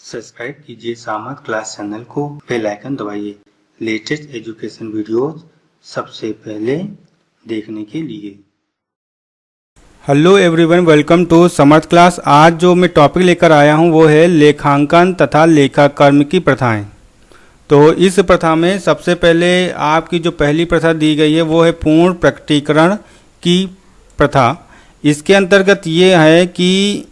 Subscribe कीजिए Samarth class channel को, bell icon दबाइए लेटेस्ट एजुकेशन वीडियोस सबसे पहले देखने के लिए। Hello everyone, welcome to Samarth class. आज जो मैं टॉपिक लेकर आया हूं वो है लेखांकन तथा लेखाकर्म की प्रथाएं। तो इस प्रथा में सबसे पहले आपकी जो पहली प्रथा दी गई है वो है पूर्ण प्रकटीकरण की प्रथा। इसके अंतर्गत ये है कि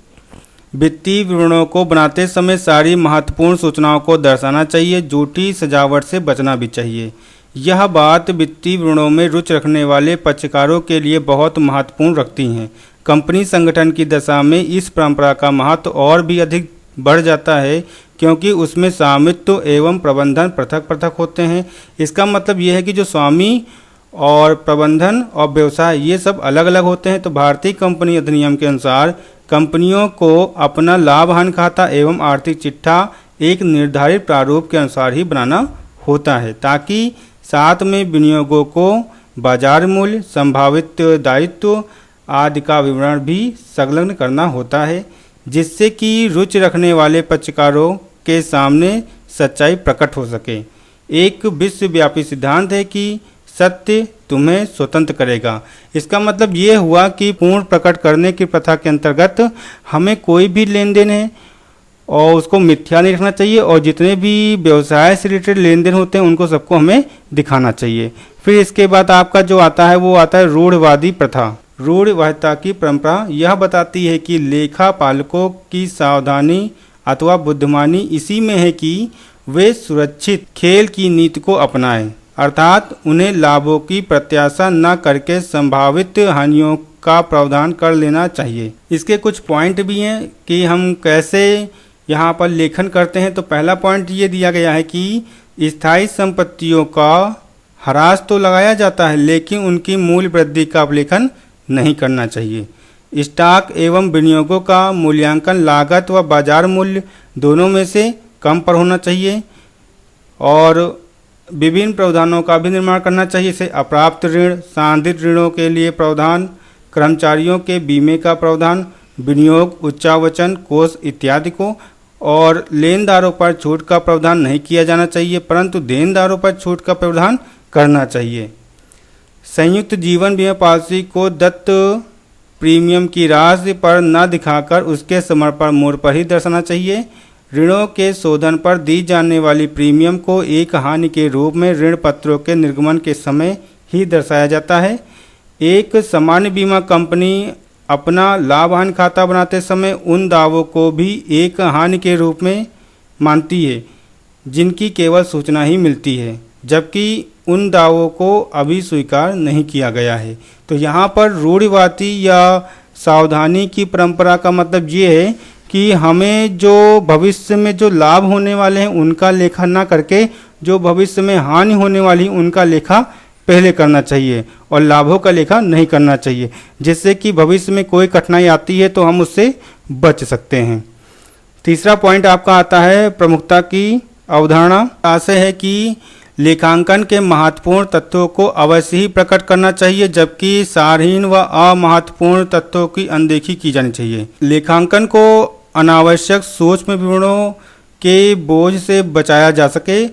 वित्तीय विवरणों को बनाते समय सारी महत्वपूर्ण सूचनाओं को दर्शाना चाहिए, झूठी सजावट से बचना भी चाहिए। यह बात वित्तीय विवरणों में रुचि रखने वाले पक्षकारों के लिए बहुत महत्वपूर्ण रखती हैं। कंपनी संगठन की दशा में इस परंपरा का महत्व और भी अधिक बढ़ जाता है क्योंकि उसमें स्वामित्व एवं प्रबंधन पृथक पृथक होते हैं। इसका मतलब यह है कि जो स्वामी और प्रबंधन और व्यवसाय ये सब अलग अलग होते हैं। तो भारतीय कंपनी अधिनियम के अनुसार कंपनियों को अपना लाभ हानि खाता एवं आर्थिक चिट्ठा एक निर्धारित प्रारूप के अनुसार ही बनाना होता है, ताकि साथ में विनियोगों को बाजार मूल्य, संभावित दायित्व आदि का विवरण भी संलग्न करना होता है, जिससे कि रुचि रखने वाले पक्षकारों के सामने सच्चाई प्रकट हो सके। एक विश्वव्यापी सिद्धांत है कि सत्य तुम्हें स्वतंत्र करेगा। इसका मतलब ये हुआ कि पूर्ण प्रकट करने की प्रथा के अंतर्गत हमें कोई भी लेन देन है और उसको मिथ्या नहीं रखना चाहिए, और जितने भी व्यवसाय से रिलेटेड लेन देन होते हैं उनको सबको हमें दिखाना चाहिए। फिर इसके बाद आपका जो आता है वो आता है रूढ़वादी प्रथा। रूढ़वादिता की परंपरा यह बताती है कि लेखा पालकों की सावधानी अथवा बुद्धिमानी इसी में है कि वे सुरक्षित खेल की नीति को अपनाएं, अर्थात उन्हें लाभों की प्रत्याशा न करके संभावित हानियों का प्रावधान कर लेना चाहिए। इसके कुछ पॉइंट भी हैं कि हम कैसे यहाँ पर लेखन करते हैं। तो पहला पॉइंट ये दिया गया है कि स्थायी संपत्तियों का ह्रास तो लगाया जाता है लेकिन उनकी मूल्य वृद्धि का अवलेखन नहीं करना चाहिए। स्टॉक एवं विनियोगों का मूल्यांकन लागत व बाजार मूल्य दोनों में से कम पर होना चाहिए, और विभिन्न प्रावधानों का भी निर्माण करना चाहिए, जैसे अप्राप्त ऋण, सांधित ऋणों के लिए प्रावधान, कर्मचारियों के बीमे का प्रावधान, विनियोग उच्चावचन कोष इत्यादि को। और लेनदारों पर छूट का प्रावधान नहीं किया जाना चाहिए, परंतु देनदारों पर छूट का प्रावधान करना चाहिए। संयुक्त जीवन बीमा पॉलिसी को दत्त प्रीमियम की राशि पर न दिखाकर उसके समर्पण मूल्य पर ही दर्शाना चाहिए। ऋणों के शोधन पर दी जाने वाली प्रीमियम को एक हानि के रूप में ऋण पत्रों के निर्गमन के समय ही दर्शाया जाता है। एक सामान्य बीमा कंपनी अपना लाभ हानि खाता बनाते समय उन दावों को भी एक हानि के रूप में मानती है जिनकी केवल सूचना ही मिलती है, जबकि उन दावों को अभी स्वीकार नहीं किया गया है। तो यहाँ पर रूढ़िवादी या सावधानी की परंपरा का मतलब ये है कि हमें जो भविष्य में जो लाभ होने वाले हैं उनका लेखा ना करके जो भविष्य में हानि होने वाली उनका लेखा पहले करना चाहिए और लाभों का लेखा नहीं करना चाहिए, जिससे कि भविष्य में कोई कठिनाई आती है तो हम उससे बच सकते हैं। तीसरा पॉइंट आपका आता है प्रमुखता की अवधारणा। आशय है कि लेखांकन के महत्वपूर्ण तत्वों को अवश्य ही प्रकट करना चाहिए, जबकि सारहीन व अमहत्वपूर्ण तत्वों की अनदेखी की जानी चाहिए। लेखांकन को अनावश्यक सूक्ष्म विवरणों के बोझ से बचाया जा सके।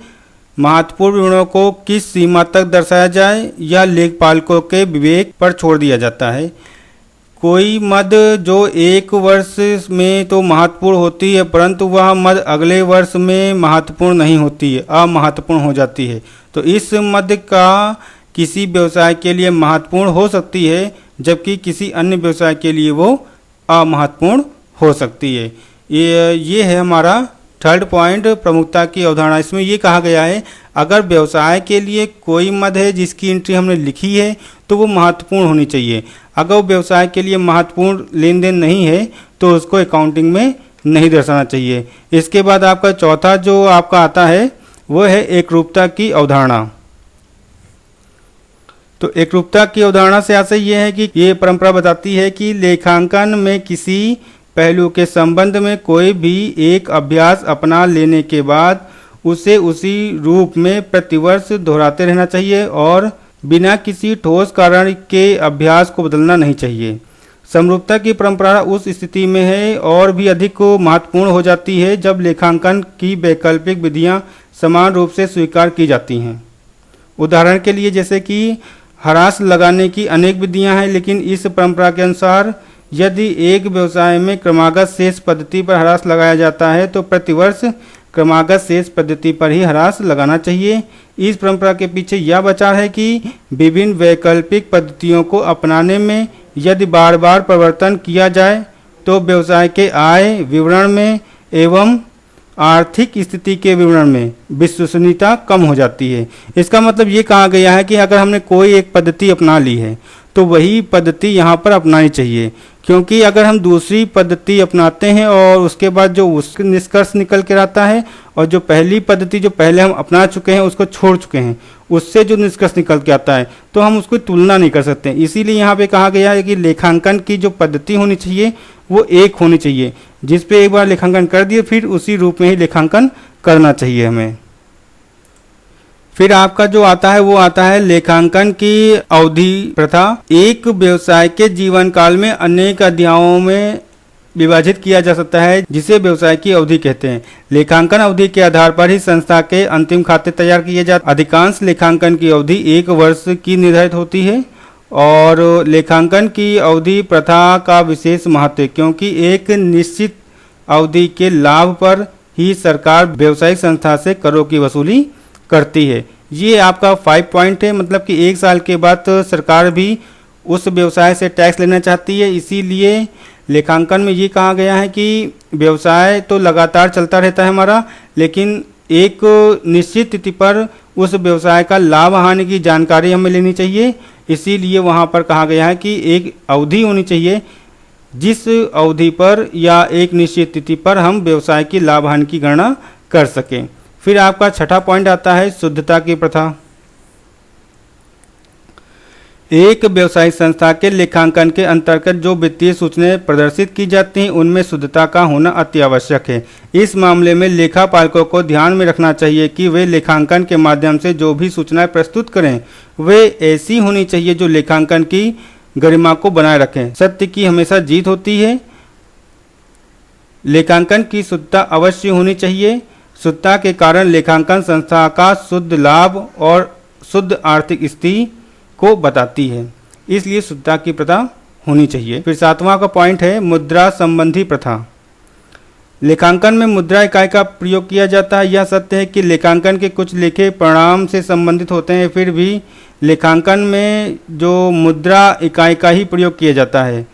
महत्वपूर्ण विवरणों को किस सीमा तक दर्शाया जाए यह लेखपालकों के विवेक पर छोड़ दिया जाता है। कोई मद जो एक वर्ष में तो महत्वपूर्ण होती है परंतु वह मद अगले वर्ष में महत्वपूर्ण नहीं होती है, अमहत्वपूर्ण हो जाती है। तो इस मद का किसी व्यवसाय के लिए महत्वपूर्ण हो सकती है जबकि किसी अन्य व्यवसाय के लिए वो अमहत्वपूर्ण हो सकती है। ये है हमारा थर्ड पॉइंट, प्रमुखता की अवधारणा। इसमें ये कहा गया है अगर व्यवसाय के लिए कोई मद है जिसकी एंट्री हमने लिखी है तो वो महत्वपूर्ण होनी चाहिए। अगर वो व्यवसाय के लिए महत्वपूर्ण लेन देन नहीं है तो उसको अकाउंटिंग में नहीं दर्शाना चाहिए। इसके बाद आपका चौथा जो आपका आता है वो है एकरूपता की अवधारणा। तो एकरूपता की अवधारणा से आशय ये है कि ये परंपरा बताती है कि लेखांकन में किसी पहलू के संबंध में कोई भी एक अभ्यास अपना लेने के बाद उसे उसी रूप में प्रतिवर्ष दोहराते रहना चाहिए और बिना किसी ठोस कारण के अभ्यास को बदलना नहीं चाहिए। समरूपता की परंपरा उस स्थिति में है और भी अधिक महत्वपूर्ण हो जाती है जब लेखांकन की वैकल्पिक विधियां समान रूप से स्वीकार की जाती हैं। उदाहरण के लिए जैसे कि ह्रास लगाने की अनेक विधियां हैं, लेकिन इस परंपरा के अनुसार यदि एक व्यवसाय में क्रमागत शेष पद्धति पर ह्रास लगाया जाता है तो प्रतिवर्ष क्रमागत शेष पद्धति पर ही ह्रास लगाना चाहिए। इस परंपरा के पीछे यह विचार है कि विभिन्न वैकल्पिक पद्धतियों को अपनाने में यदि बार बार परिवर्तन किया जाए तो व्यवसाय के आय विवरण में एवं आर्थिक स्थिति के विवरण में विश्वसनीयता कम हो जाती है। इसका मतलब ये कहा गया है कि अगर हमने कोई एक पद्धति अपना ली है तो वही पद्धति यहाँ पर अपनानी चाहिए, क्योंकि अगर हम दूसरी पद्धति अपनाते हैं और उसके बाद जो उसका निष्कर्ष निकल कर आता है और जो पहली पद्धति जो पहले हम अपना चुके हैं उसको छोड़ चुके हैं उससे जो निष्कर्ष निकल के आता है तो हम उसको तुलना नहीं कर सकते। इसीलिए यहाँ पे कहा गया है कि लेखांकन की जो पद्धति होनी चाहिए वो एक होनी चाहिए, जिस पे एक बार लेखांकन कर दिए फिर उसी रूप में ही लेखांकन करना चाहिए हमें। फिर आपका जो आता है वो आता है लेखांकन की अवधि प्रथा। एक व्यवसाय के जीवन काल में अनेक अध्यायों में विभाजित किया जा सकता है, जिसे व्यवसाय की अवधि कहते हैं। लेखांकन अवधि के आधार पर ही संस्था के अंतिम खाते तैयार किए जाते हैं। अधिकांश लेखांकन की अवधि 1 वर्ष की निर्धारित होती है और लेखांकन की अवधि प्रथा का विशेष महत्व है, क्योंकि एक निश्चित अवधि के लाभ पर ही सरकार व्यवसायिक संस्था से करों की वसूली करती है। ये आपका 5 पॉइंट है, मतलब कि 1 साल के बाद तो सरकार भी उस व्यवसाय से टैक्स लेना चाहती है। इसीलिए लेखांकन में ये कहा गया है कि व्यवसाय तो लगातार चलता रहता है हमारा, लेकिन एक निश्चित तिथि पर उस व्यवसाय का लाभ हानि की जानकारी हमें लेनी चाहिए। इसीलिए वहाँ पर कहा गया है कि एक अवधि होनी चाहिए जिस अवधि पर या एक निश्चित तिथि पर हम व्यवसाय की लाभ हानि की गणना कर सकें। फिर आपका छठा पॉइंट आता है शुद्धता की प्रथा। एक व्यवसायिक संस्था के लेखांकन के अंतर्गत जो वित्तीय सूचनाएं प्रदर्शित की जाती हैं उनमें शुद्धता का होना अति आवश्यक है। इस मामले में लेखापालकों को ध्यान में रखना चाहिए कि वे लेखांकन के माध्यम से जो भी सूचनाएं प्रस्तुत करें वे ऐसी होनी चाहिए जो लेखांकन की गरिमा को बनाए रखें। सत्य की हमेशा जीत होती है। लेखांकन की शुद्धता अवश्य होनी चाहिए। शुद्धता के कारण लेखांकन संस्था का शुद्ध लाभ और शुद्ध आर्थिक स्थिति को बताती है, इसलिए शुद्धता की प्रथा होनी चाहिए। फिर 7वां का पॉइंट है मुद्रा संबंधी प्रथा। लेखांकन में मुद्रा इकाई का प्रयोग किया जाता है। यह सत्य है कि लेखांकन के कुछ लेखे परिणाम से संबंधित होते हैं, फिर भी लेखांकन में जो मुद्रा इकाई का ही प्रयोग किया जाता है।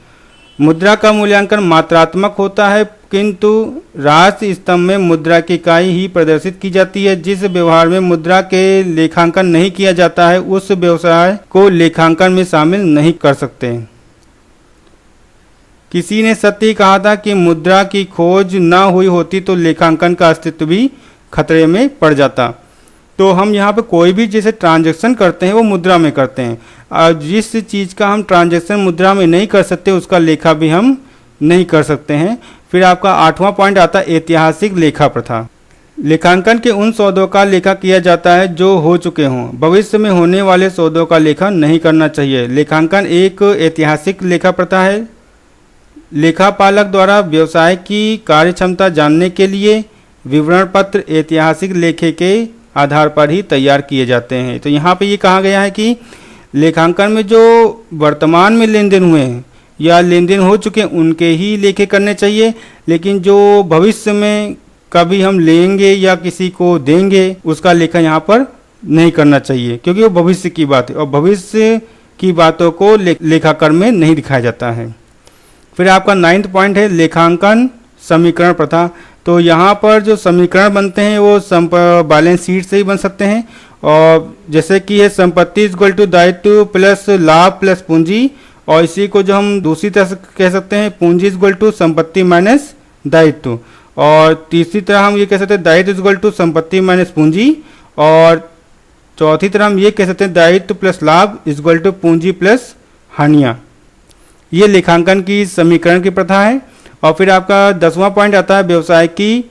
मुद्रा का मूल्यांकन मात्रात्मक होता है, किंतु राशि स्तंभ में मुद्रा की इकाई ही प्रदर्शित की जाती है। जिस व्यवहार में मुद्रा के लेखांकन नहीं किया जाता है उस व्यवसाय को लेखांकन में शामिल नहीं कर सकते। किसी ने सत्य ही कहा था कि मुद्रा की खोज न हुई होती तो लेखांकन का अस्तित्व भी खतरे में पड़ जाता। तो हम यहाँ पे कोई भी जैसे ट्रांजैक्शन करते हैं वो मुद्रा में करते हैं, और जिस चीज़ का हम ट्रांजैक्शन मुद्रा में नहीं कर सकते उसका लेखा भी हम नहीं कर सकते हैं। फिर आपका 8वां पॉइंट आता है ऐतिहासिक लेखा प्रथा। लेखांकन के उन सौदों का लेखा किया जाता है जो हो चुके हों। भविष्य में होने वाले सौदों का लेखा नहीं करना चाहिए। लेखांकन एक ऐतिहासिक लेखा प्रथा है। लेखापालक द्वारा व्यवसाय की कार्यक्षमता जानने के लिए विवरण पत्र ऐतिहासिक लेखे के आधार पर ही तैयार किए जाते हैं। तो यहाँ पे ये कहा गया है कि लेखांकन में जो वर्तमान में लेन देन हुए हैं या लेन देन हो चुके हैं उनके ही लेखे करने चाहिए, लेकिन जो भविष्य में कभी हम लेंगे या किसी को देंगे उसका लेखा यहाँ पर नहीं करना चाहिए, क्योंकि वो भविष्य की बात है और भविष्य की बातों को लेखाकर में नहीं दिखाया जाता है। फिर आपका 9वां पॉइंट है लेखांकन समीकरण प्रथा। तो यहाँ पर जो समीकरण बनते हैं वो बैलेंस शीट से ही बन सकते हैं, और जैसे कि है संपत्ति इक्वल टू दायित्व प्लस लाभ प्लस पूंजी, और इसी को जो हम दूसरी तरह से कह सकते हैं पूंजी इक्वल टू संपत्ति माइनस दायित्व, और तीसरी तरह हम ये कह सकते हैं दायित्व इक्वल टू संपत्ति माइनस पूंजी, और चौथी तरह हम ये कह सकते हैं दायित्व प्लस लाभ इक्वल टू पूंजी प्लस हानियाँ। ये लेखांकन की समीकरण की प्रथा है। और फिर आपका 10वां पॉइंट आता है व्यवसाय की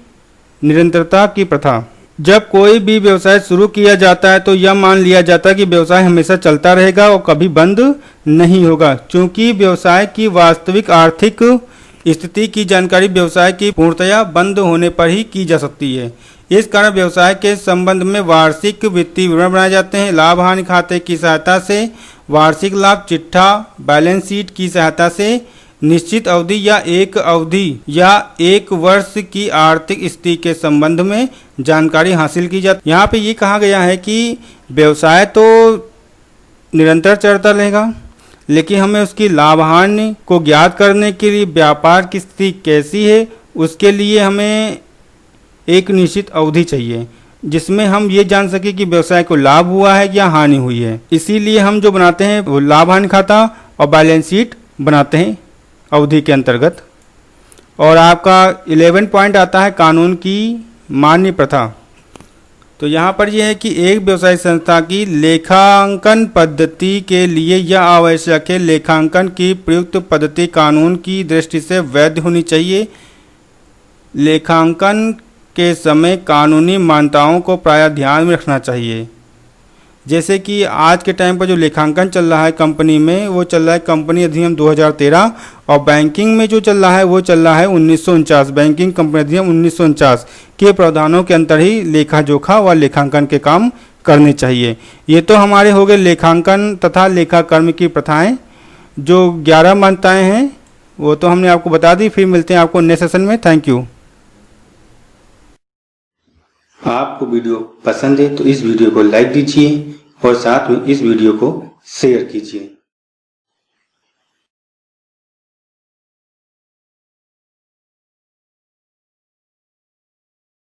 निरंतरता की प्रथा। जब कोई भी व्यवसाय शुरू किया जाता है तो यह मान लिया जाता है कि व्यवसाय हमेशा चलता रहेगा और कभी बंद नहीं होगा, क्योंकि व्यवसाय की वास्तविक आर्थिक स्थिति की जानकारी व्यवसाय की पूर्णतया बंद होने पर ही की जा सकती है। इस कारण व्यवसाय के संबंध में वार्षिक वित्तीय विवरण बनाए जाते हैं। लाभ हानि खाते की सहायता से, वार्षिक लाभ चिट्ठा, बैलेंस शीट की सहायता से निश्चित अवधि या एक वर्ष की आर्थिक स्थिति के संबंध में जानकारी हासिल की जाती है। यहाँ पे ये कहा गया है कि व्यवसाय तो निरंतर चलता रहेगा, लेकिन हमें उसकी लाभ हानि को ज्ञात करने के लिए व्यापार की स्थिति कैसी है उसके लिए हमें एक निश्चित अवधि चाहिए, जिसमें हम ये जान सके कि व्यवसाय को लाभ हुआ है या हानि हुई है। इसीलिए हम जो बनाते हैं वो लाभ हानि खाता और बैलेंस शीट बनाते हैं अवधि के अंतर्गत। और आपका 11 पॉइंट आता है कानून की मान्य प्रथा। तो यहाँ पर यह है कि एक व्यवसायिक संस्था की लेखांकन पद्धति के लिए यह आवश्यक है, लेखांकन की प्रयुक्त पद्धति कानून की दृष्टि से वैध होनी चाहिए। लेखांकन के समय कानूनी मान्यताओं को प्रायः ध्यान में रखना चाहिए। जैसे कि आज के टाइम पर जो लेखांकन चल रहा है कंपनी में, वो चल रहा है कंपनी अधिनियम 2013, और बैंकिंग में जो चल रहा है वो चल रहा है 1949, बैंकिंग कंपनी अधिनियम 1949 के प्रावधानों के अंतर ही लेखा जोखा व लेखांकन के काम करने चाहिए। ये तो हमारे हो गए लेखांकन तथा लेखाकर्म की प्रथाएं। जो 11 मान्यताएं हैं वो तो हमने आपको बता दी। फिर मिलते हैं आपको नेक्स्ट सेशन में। Thank you. आपको वीडियो पसंद है तो इस वीडियो को लाइक दीजिए और साथ में इस वीडियो को शेयर कीजिए।